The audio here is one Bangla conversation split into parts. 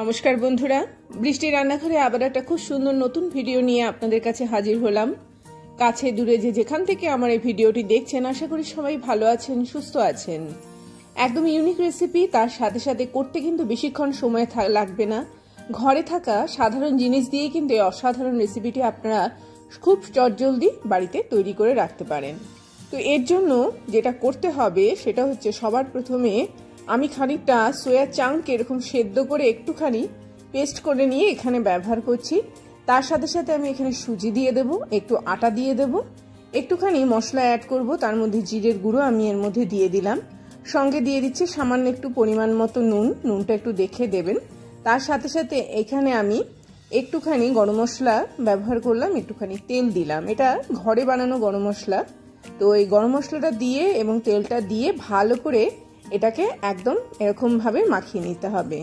নমস্কার বন্ধুরা, বৃষ্টি রান্নাঘরে আবার একটা খুব সুন্দর নতুন ভিডিও নিয়ে আপনাদের কাছে হাজির হলাম। কাছে দূরে যে যেখান থেকে আমার এই ভিডিওটি দেখছেন, আশা করি সবাই ভালো আছেন, সুস্থ আছেন। একদম ইউনিক রেসিপি, তার সাথে সাথে করতে কিন্তু বেশিক্ষণ সময় লাগবে না। ঘরে থাকা সাধারণ জিনিস দিয়ে কিন্তু এই অসাধারণ রেসিপিটি আপনারা খুব চটজলদি বাড়িতে তৈরি করে রাখতে পারেন। তো এর জন্য যেটা করতে হবে সেটা হচ্ছে, সবার প্রথমে আমি খানিকটা সোয়া চাঙ্ক এরকম সেদ্ধ করে একটুখানি পেস্ট করে নিয়ে এখানে ব্যবহার করছি। তার সাথে সাথে আমি এখানে সুজি দিয়ে দেব, একটু আটা দিয়ে দেব, একটুখানি মশলা অ্যাড করব। তার মধ্যে জিরের গুঁড়ো আমি এর মধ্যে দিয়ে দিলাম, সঙ্গে দিয়ে দিচ্ছি সামান্য একটু পরিমাণ মতো নুনটা একটু দেখে দেবেন। তার সাথে সাথে এখানে আমি একটুখানি গরম মশলা ব্যবহার করলাম, একটুখানি তেল দিলাম। এটা ঘরে বানানো গরম মশলা। তো এই গরম মশলাটা দিয়ে এবং তেলটা দিয়ে ভালো করে এটাকে একদম এরকম ভাবে মাখিয়ে নিতে হবে।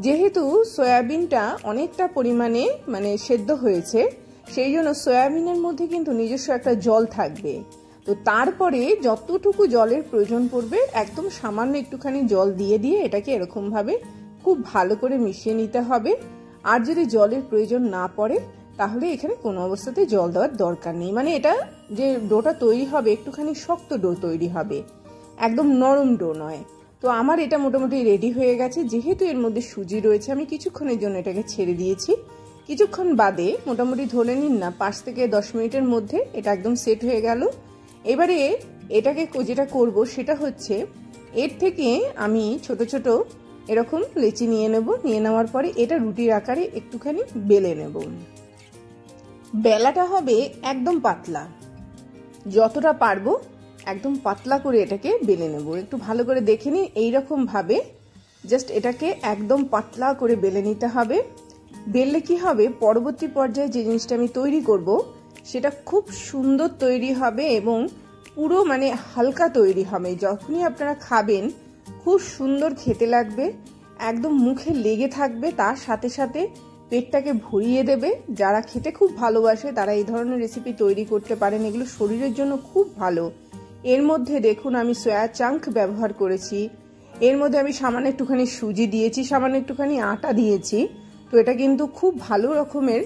যেহেতু সয়াবিনটা অনেকটা পরিমাণে সেদ্ধ হয়েছে, সেই জন্য সয়াবিনের মধ্যে কিন্তু নিজস্ব একটা জল থাকবে। তো তারপরে যতটুকু জলের প্রয়োজন পড়বে একদম সামান্য একটুখানি জল দিয়ে এটাকে এরকম ভাবে খুব ভালো করে মিশিয়ে নিতে হবে। আর যদি জলের প্রয়োজন না পড়ে তাহলে এখানে কোনো অবস্থাতে জল দেওয়ার দরকার নেই। এটা যে ডোটা তৈরি হবে একটুখানি শক্ত ডো তৈরি হবে, একদম নরম ডো নয়। তো আমার এটা মোটামুটি রেডি হয়ে গেছে। যেহেতু এর মধ্যে সুজি রয়েছে, আমি কিছুক্ষণের জন্য এটাকে ছেড়ে দিয়েছি। কিছুক্ষণ বাদে মোটামুটি ধরে নিন না 5 থেকে 10 মিনিটের মধ্যে এটা একদম সেট হয়ে গেল। এবারে এটাকে যেটা করব সেটা হচ্ছে, এর থেকে আমি ছোট ছোট এরকম লেচি নিয়ে নেব। নিয়ে নেওয়ার পরে এটা রুটির আকারে একটুখানি বেলে নেব। বেলাটা হবে একদম পাতলা, যতটা পারবো একদম পাতলা করে এটাকে বেলে নেব। একটু ভালো করে দেখে নিন, এইরকম ভাবে জাস্ট এটাকে একদম পাতলা করে বেলে নিতে হবে। বেললে কি হবে, পরবর্তী পর্যায়ে যে জিনিসটা আমি তৈরি করব সেটা খুব সুন্দর তৈরি হবে এবং পুরো হালকা তৈরি হবে। যখনই আপনারা খাবেন খুব সুন্দর খেতে লাগবে, একদম মুখে লেগে থাকবে, তার সাথে সাথে পেটটাকে ভরিয়ে দেবে। যারা খেতে খুব ভালোবাসে তারা এই ধরনের রেসিপি তৈরি করতে পারেন, এগুলো শরীরের জন্য খুব ভালো। এর মধ্যে দেখুন আমি সোয়া চাঙ্ক ব্যবহার করেছি, এর মধ্যে আমি সামান্য একটুখানি সুজি দিয়েছি, সামান্য একটুখানি আটা দিয়েছি। তো এটা কিন্তু খুব ভালো রকমের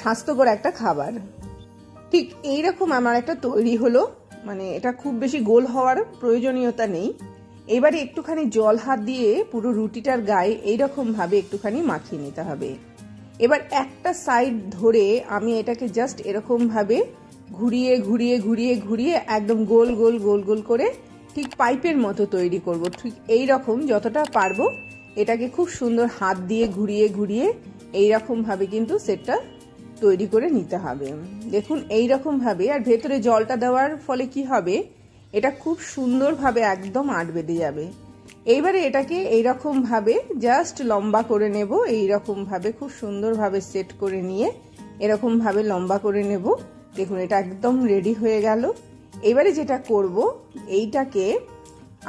স্বাস্থ্যকর একটা খাবার। ঠিক এইরকম আমার একটা তৈরি হলো। এটা খুব বেশি গোল হওয়ার প্রয়োজনীয়তা নেই। এবারে একটুখানি জল হাত দিয়ে পুরো রুটিটার গায়ে এইরকম ভাবে একটুখানি মাখিয়ে নিতে হবে। এবার একটা সাইড ধরে আমি এটাকে জাস্ট এরকম ভাবে ঘুরিয়ে ঘুরিয়ে ঘুরিয়ে ঘুরিয়ে একদম গোল গোল গোল গোল করে ঠিক পাইপের মতো তৈরি করব। ঠিক এই রকম যতটা পারবো এটাকে খুব সুন্দর হাত দিয়ে ঘুরিয়ে ঘুরিয়ে এইরকম ভাবে কিন্তু সেটটা তৈরি করে নিতে হবে। দেখুন এইরকম ভাবে, আর ভেতরে জলটা দেওয়ার ফলে কি হবে, এটা খুব সুন্দরভাবে একদম আঁট বেঁধে যাবে। এইবারে এটাকে এইরকম ভাবে জাস্ট লম্বা করে নেব, এইরকম ভাবে খুব সুন্দরভাবে সেট করে নিয়ে এরকম ভাবে লম্বা করে নেব। দেখুন এটা একদম রেডি হয়ে গেল। এবারে যেটা করব, এইটাকে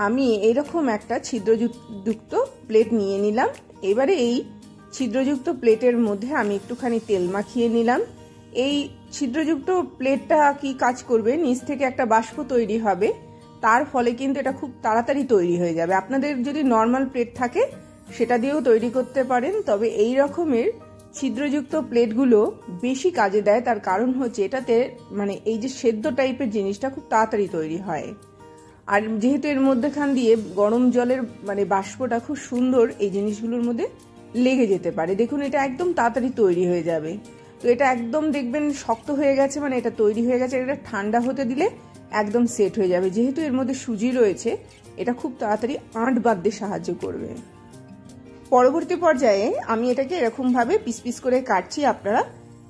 আমি এইরকম একটা ছিদ্রযুক্ত প্লেট নিয়ে নিলাম। এবারে এই ছিদ্রযুক্ত প্লেটের মধ্যে আমি একটুখানি তেল মাখিয়ে নিলাম। এই ছিদ্রযুক্ত প্লেটটা কি কাজ করবে, নিচ থেকে একটা বাষ্প তৈরি হবে, তার ফলে কিন্তু এটা খুব তাড়াতাড়ি তৈরি হয়ে যাবে। আপনাদের যদি নর্মাল প্লেট থাকে সেটা দিয়েও তৈরি করতে পারেন, তবে এই রকমের ছিদ্রযুক্ত প্লেটগুলো বেশি কাজে দেয়। তার কারণ হচ্ছে এটাতে এই যে সেদ্ধ টাইপের জিনিসটা খুব তাড়াতাড়ি তৈরি হয়। আর যেহেতু এর মধ্যেখান দিয়ে গরম জলের বাষ্পটা খুব সুন্দর এই জিনিসগুলোর মধ্যে লেগে যেতে পারে। দেখুন এটা একদম তাড়াতাড়ি তৈরি হয়ে যাবে। তো এটা একদম দেখবেন শক্ত হয়ে গেছে, এটা তৈরি হয়ে গেছে। এটা ঠান্ডা হতে দিলে একদম সেট হয়ে যাবে। যেহেতু এর মধ্যে সুজি রয়েছে, এটা খুব তাড়াতাড়ি আঁট বাঁধতে সাহায্য করবে। পরবর্তী পর্যায়ে আমি এটাকে এরকম ভাবে পিস পিস করে কাটছি। আপনারা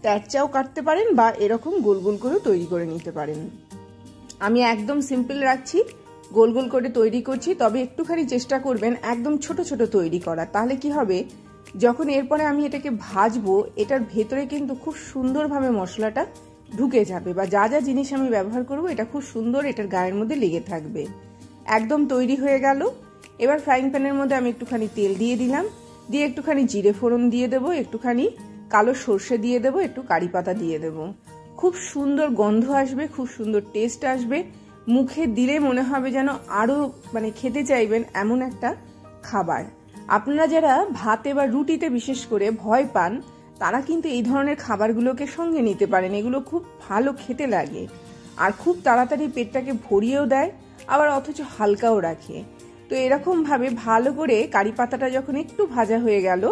ট্যাঁচাও কাটতে পারেন বা এরকম গোল গোল করে তৈরি করে নিতে পারেন। আমি একদম সিম্পল রাখছি, গোল গোল করে তৈরি করছি। তবে একটুখানি চেষ্টা করবেন একদম ছোট ছোট তৈরি করা, তাহলে কি হবে, যখন এরপরে আমি এটাকে ভাজবো এটার ভেতরে কিন্তু খুব সুন্দরভাবে মশলাটা ঢুকে যাবে, বা যা যা জিনিস আমি ব্যবহার করব এটা খুব সুন্দর এটার গায়ের মধ্যে লেগে থাকবে। একদম তৈরি হয়ে গেল। এবার ফ্রাইং প্যানের মধ্যে আমি একটুখানি তেল দিয়ে দিলাম, দিয়ে একটুখানি জিরে ফোড়ন দিয়ে দেবো, একটুখানি কালো সর্ষে দিয়ে দেবো, একটু কারি পাতা দিয়ে দেবো। খুব সুন্দর গন্ধ আসবে, খুব সুন্দর টেস্ট আসবে, মুখে দিলে মনে হবে যেন আরো খেতে চাইবেন এমন একটা খাবার। আপনারা যারা ভাতে বা রুটিতে বিশেষ করে ভয় পান তারা কিন্তু এই ধরনের খাবারগুলোকে সঙ্গে নিতে পারেন। এগুলো খুব ভালো খেতে লাগে আর খুব তাড়াতাড়ি পেটটাকে ভরিয়েও দেয়, আবার অথচ হালকাও রাখে। তো এরকমভাবে ভালো করে কারি পাতাটা যখন একটু ভাজা হয়ে গেল,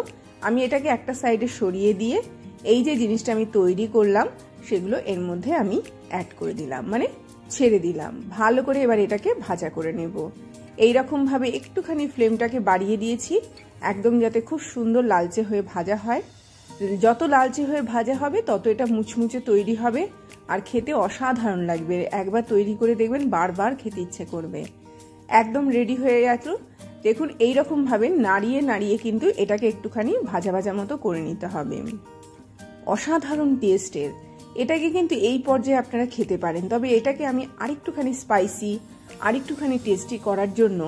আমি এটাকে একটা সাইডে সরিয়ে দিয়ে এই যে জিনিসটা আমি তৈরি করলাম সেগুলো এর মধ্যে আমি অ্যাড করে দিলাম, মানে ছেড়ে দিলাম। ভালো করে এবার এটাকে ভাজা করে নেব। এইরকমভাবে একটুখানি ফ্লেমটাকে বাড়িয়ে দিয়েছি, একদম যাতে খুব সুন্দর লালচে হয়ে ভাজা হয়। যত লালচে হয়ে ভাজা হবে তত এটা মুচমুচে তৈরি হবে আর খেতে অসাধারণ লাগবে। একবার তৈরি করে দেখবেন, বারবার খেতে ইচ্ছে করবে। একদম রেডি হয়ে গেল। দেখুন এইরকমভাবে নাড়িয়ে নাড়িয়ে কিন্তু এটাকে একটুখানি ভাজা ভাজা মতো করে নিতে হবে। অসাধারণ টেস্টের। এটাকে কিন্তু এই পর্যায়ে আপনারা খেতে পারেন। তবে এটাকে আমি আরেকটুখানি স্পাইসি, আরেকটুখানি টেস্টি করার জন্য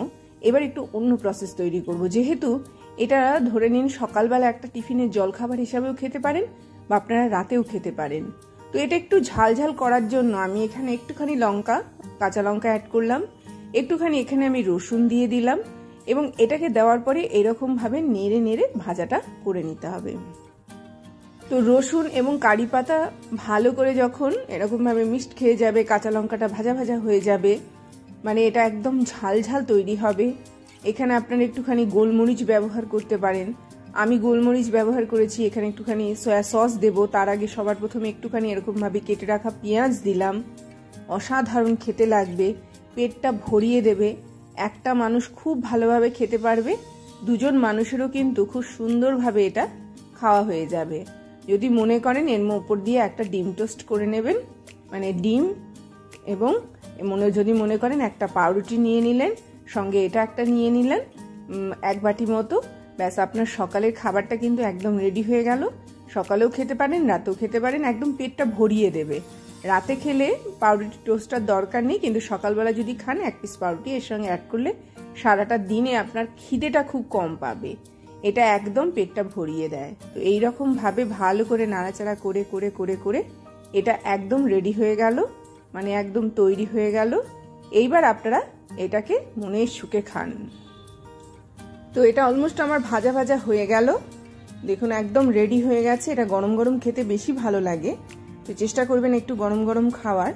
এবার একটু অন্য প্রসেস তৈরি করব। যেহেতু এটা ধরে নিন সকালবেলা একটা টিফিনের জলখাবার হিসাবেও খেতে পারেন বা আপনারা রাতেও খেতে পারেন। তো এটা একটু ঝাল ঝাল করার জন্য আমি এখানে একটুখানি লঙ্কা, কাঁচা লঙ্কা অ্যাড করলাম, একটুখানি এখানে আমি রসুন দিয়ে দিলাম এবং এটাকে দেওয়ার পরে এরকমভাবে নেড়ে নেড়ে ভাজাটা করে নিতে হবে। তো রসুন এবং কারি পাতা ভালো করে যখন এরকমভাবে মিক্সড খেয়ে যাবে, কাঁচা লঙ্কাটা ভাজা ভাজা হয়ে যাবে, মানে এটা একদম ঝাল ঝাল তৈরি হবে। এখানে আপনারা একটুখানি গোলমরিচ ব্যবহার করতে পারেন। আমি গোলমরিচ ব্যবহার করেছি। এখানে একটুখানি সয়া সস দেব। তার আগে সবার প্রথমে একটুখানি এরকমভাবে কেটে রাখা পেঁয়াজ দিলাম। অসাধারণ খেতে লাগবে, পেটটা ভরিয়ে দেবে। একটা মানুষ খুব ভালোভাবে খেতে পারবে, দুজন মানুষেরও কিন্তু খুব সুন্দরভাবে এটা খাওয়া হয়ে যাবে। যদি মনে করেন এর উপর দিয়ে একটা ডিম টোস্ট করে নেবেন, মানে ডিম, এবং যদি মনে করেন একটা পাউরুটি নিয়ে নিলেন, সঙ্গে এটা একটা নিয়ে নিলেন, এক বাটি মতো, ব্যাস আপনার সকালের খাবারটা কিন্তু একদম রেডি হয়ে গেল। সকালেও খেতে পারেন, রাতেও খেতে পারেন, একদম পেটটা ভরিয়ে দেবে। রাতে খেলে পাউরুটি টোস্টার দরকার নেই, কিন্তু সকালবেলা যদি খান এক পিস পাউরুটি এর সঙ্গে অ্যাড করলে সারাটা দিনে আপনার খিদেটা খুব কম পাবে। এটা একদম পেটটা ভরিয়ে দেয়। তো এইরকমভাবে ভালো করে নাড়াচাড়া করে করে করে করে এটা একদম রেডি হয়ে গেল, মানে একদম তৈরি হয়ে গেল। এইবার আপনারা এটাকে মনের সুখে খান। তো এটা অলমোস্ট আমার ভাজা ভাজা হয়ে গেল। দেখুন একদম রেডি হয়ে গেছে। এটা গরম গরম খেতে বেশি ভালো লাগে, তো চেষ্টা করবেন একটু গরম গরম খাওয়ার।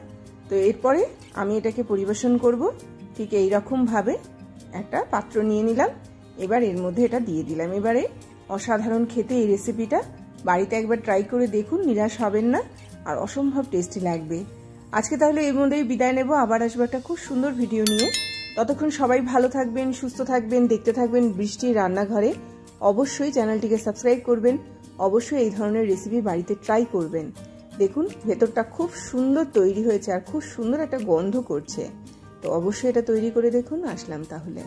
তো এরপরে আমি এটাকে পরিবেশন করব। ঠিক এইরকমভাবে একটা পাত্র নিয়ে নিলাম, এবার এর মধ্যে এটা দিয়ে দিলাম। এবারে অসাধারণ খেতে এই রেসিপিটা, বাড়িতে একবার ট্রাই করে দেখুন, নিরাশ হবেন না আর অসম্ভব টেস্টি লাগবে। আজকে তাহলে এর মধ্যেই বিদায় নেব, আবার আসবো একটা খুব সুন্দর ভিডিও নিয়ে। ততক্ষণ সবাই ভালো থাকবেন, সুস্থ থাকবেন, দেখতে থাকবেন বৃষ্টির রান্নাঘরে। অবশ্যই চ্যানেলটিকে সাবস্ক্রাইব করবেন, অবশ্যই এই ধরনের রেসিপি বাড়িতে ট্রাই করবেন। দেখুন ভেতরটা খুব সুন্দর তৈরি হয়েছে আর খুব সুন্দর একটা গন্ধ করছে। তো অবশ্যই এটা তৈরি করে দেখুন। আসলাম তাহলে।